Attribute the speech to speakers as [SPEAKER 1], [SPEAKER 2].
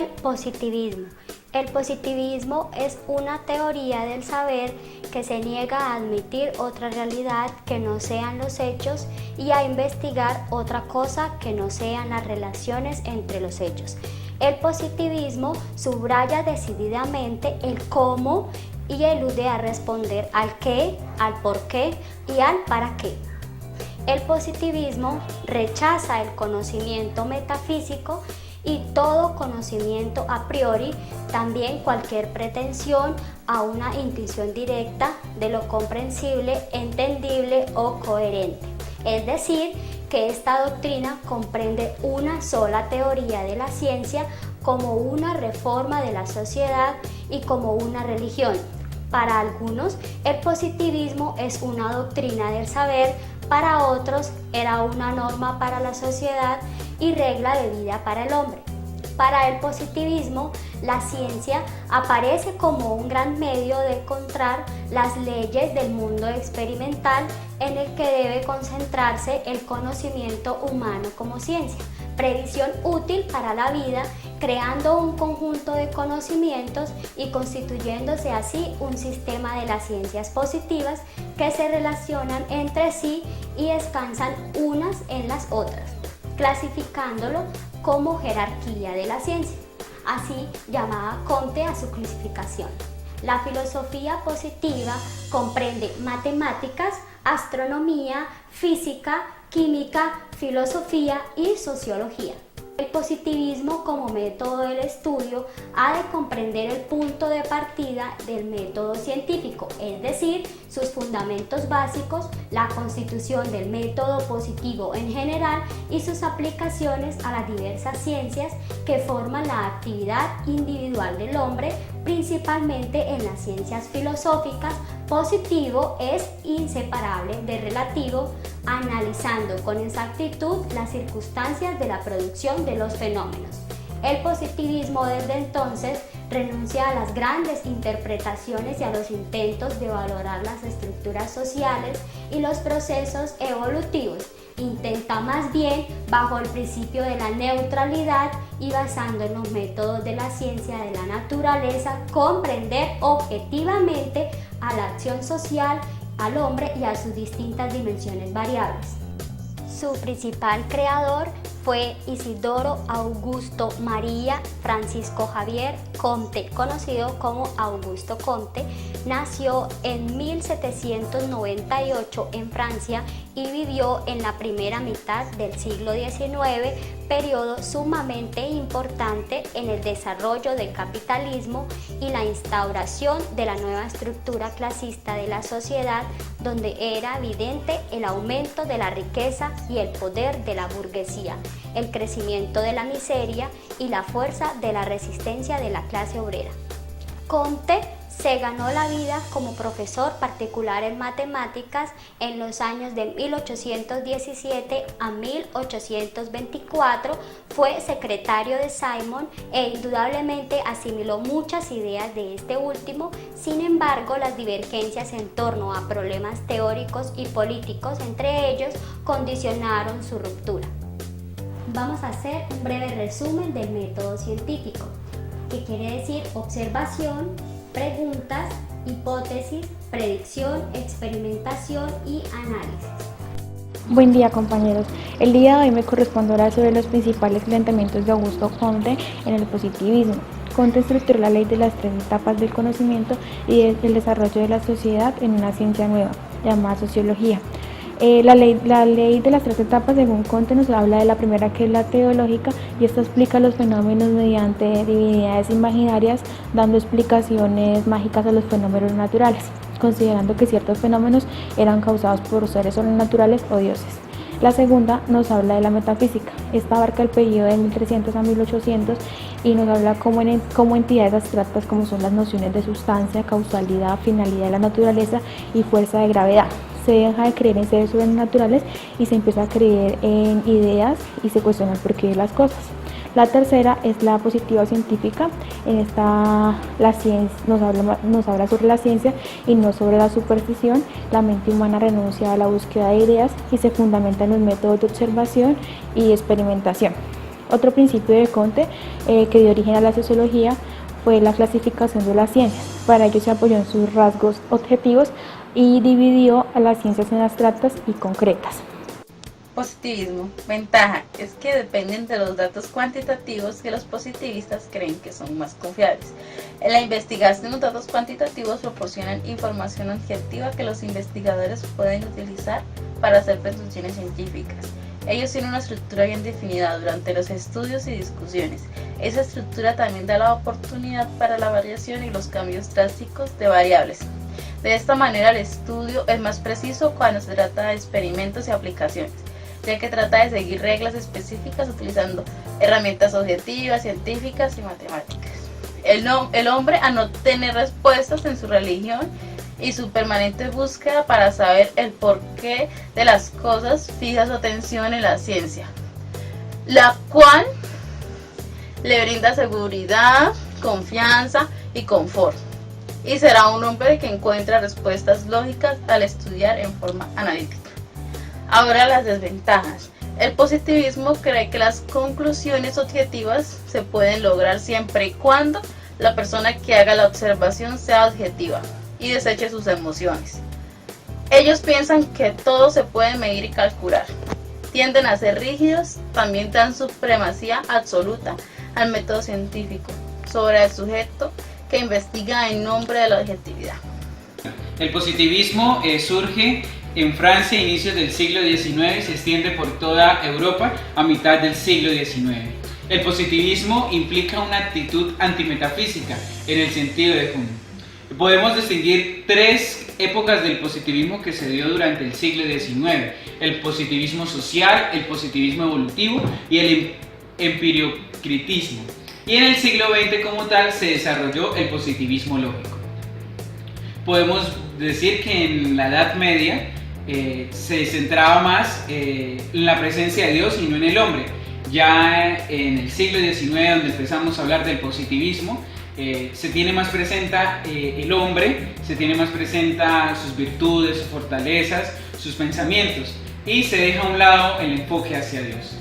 [SPEAKER 1] El positivismo. El positivismo es una teoría del saber que se niega a admitir otra realidad que no sean los hechos y a investigar otra cosa que no sean las relaciones entre los hechos. El positivismo subraya decididamente el cómo y elude a responder al qué, al por qué y al para qué. El positivismo rechaza el conocimiento metafísico y todo conocimiento a priori, también cualquier pretensión a una intuición directa de lo comprensible, entendible o coherente. Es decir, que esta doctrina comprende una sola teoría de la ciencia como una reforma de la sociedad y como una religión. Para algunos, el positivismo es una doctrina del saber, para otros era una norma para la sociedad y regla de vida para el hombre. Para el positivismo, la ciencia aparece como un gran medio de encontrar las leyes del mundo experimental en el que debe concentrarse el conocimiento humano como ciencia, previsión útil para la vida, creando un conjunto de conocimientos y constituyéndose así un sistema de las ciencias positivas que se relacionan entre sí y descansan unas en las otras, clasificándolo como jerarquía de la ciencia. Así llamaba Comte a su clasificación. La filosofía positiva comprende matemáticas, astronomía, física, química, filosofía y sociología. El positivismo como método del estudio ha de comprender el punto de partida del método científico, es decir, sus fundamentos básicos, la constitución del método positivo en general y sus aplicaciones a las diversas ciencias que forman la actividad individual del hombre, principalmente en las ciencias filosóficas. Positivo es inseparable de relativo, analizando con exactitud las circunstancias de la producción de los fenómenos. El positivismo desde entonces renuncia a las grandes interpretaciones y a los intentos de valorar las estructuras sociales y los procesos evolutivos. Intenta más bien, bajo el principio de la neutralidad y basando en los métodos de la ciencia de la naturaleza, comprender objetivamente a la acción social, al hombre y a sus distintas dimensiones variables. Su principal creador fue Isidoro Augusto María Francisco Javier Comte, conocido como Augusto Comte. Nació en 1798 en Francia y vivió en la primera mitad del siglo XIX, periodo sumamente importante en el desarrollo del capitalismo y la instauración de la nueva estructura clasista de la sociedad, donde era evidente el aumento de la riqueza y el poder de la burguesía, el crecimiento de la miseria y la fuerza de la resistencia de la clase obrera. Comte se ganó la vida como profesor particular en matemáticas en los años de 1817 a 1824, fue secretario de Simon e indudablemente asimiló muchas ideas de este último. Sin embargo, las divergencias en torno a problemas teóricos y políticos entre ellos condicionaron su ruptura. Vamos a hacer un breve resumen del método científico, que quiere decir observación, preguntas, hipótesis, predicción, experimentación y análisis.
[SPEAKER 2] Buen día, compañeros. El día de hoy me corresponde hablar sobre los principales planteamientos de Augusto Comte en el positivismo. Comte estructuró la ley de las tres etapas del conocimiento y el desarrollo de la sociedad en una ciencia nueva, llamada sociología. La ley de las tres etapas, según Comte, nos habla de la primera, que es la teológica, y esta explica los fenómenos mediante divinidades imaginarias, dando explicaciones mágicas a los fenómenos naturales, considerando que ciertos fenómenos eran causados por seres sobrenaturales o dioses. La segunda nos habla de la metafísica. Esta abarca el periodo de 1300 a 1800 y nos habla como entidades abstractas como son las nociones de sustancia, causalidad, finalidad de la naturaleza y fuerza de gravedad. Se deja de creer en seres sobrenaturales y se empieza a creer en ideas y se cuestiona el porqué de las cosas. La tercera es la positiva científica. En esta la ciencia nos habla sobre la ciencia y no sobre la superstición. La mente humana renuncia a la búsqueda de ideas y se fundamenta en los métodos de observación y experimentación. Otro principio de Comte que dio origen a la sociología fue la clasificación de las ciencias. Para ello se apoyó en sus rasgos objetivos y dividió a las ciencias en abstractas y concretas.
[SPEAKER 3] Positivismo. Ventaja es que dependen de los datos cuantitativos que los positivistas creen que son más confiables. En la investigación, los datos cuantitativos proporcionan información objetiva que los investigadores pueden utilizar para hacer presunciones científicas. Ellos tienen una estructura bien definida durante los estudios y discusiones. Esa estructura también da la oportunidad para la variación y los cambios drásticos de variables. De esta manera, el estudio es más preciso cuando se trata de experimentos y aplicaciones, ya que trata de seguir reglas específicas utilizando herramientas objetivas, científicas y matemáticas. El hombre, al no tener respuestas en su religión y su permanente búsqueda para saber el porqué de las cosas, fija su atención en la ciencia, la cual le brinda seguridad, confianza y confort. Y será un hombre que encuentra respuestas lógicas al estudiar en forma analítica. Ahora las desventajas. El positivismo cree que las conclusiones objetivas se pueden lograr siempre y cuando la persona que haga la observación sea objetiva y deseche sus emociones. Ellos piensan que todo se puede medir y calcular. Tienden a ser rígidos, también dan supremacía absoluta al método científico sobre el sujeto que investiga en nombre de la objetividad.
[SPEAKER 4] El positivismo surge en Francia a inicios del siglo XIX y se extiende por toda Europa a mitad del siglo XIX. El positivismo implica una actitud antimetafísica en el sentido de Hume. Podemos distinguir tres épocas del positivismo que se dio durante el siglo XIX: el positivismo social, el positivismo evolutivo y el empiriocritismo. Y en el siglo XX como tal se desarrolló el positivismo lógico. Podemos decir que en la Edad Media se centraba más en la presencia de Dios y no en el hombre. Ya en el siglo XIX, donde empezamos a hablar del positivismo, se tiene más presente el hombre, se tiene más presente sus virtudes, sus fortalezas, sus pensamientos, y se deja a un lado el enfoque hacia Dios.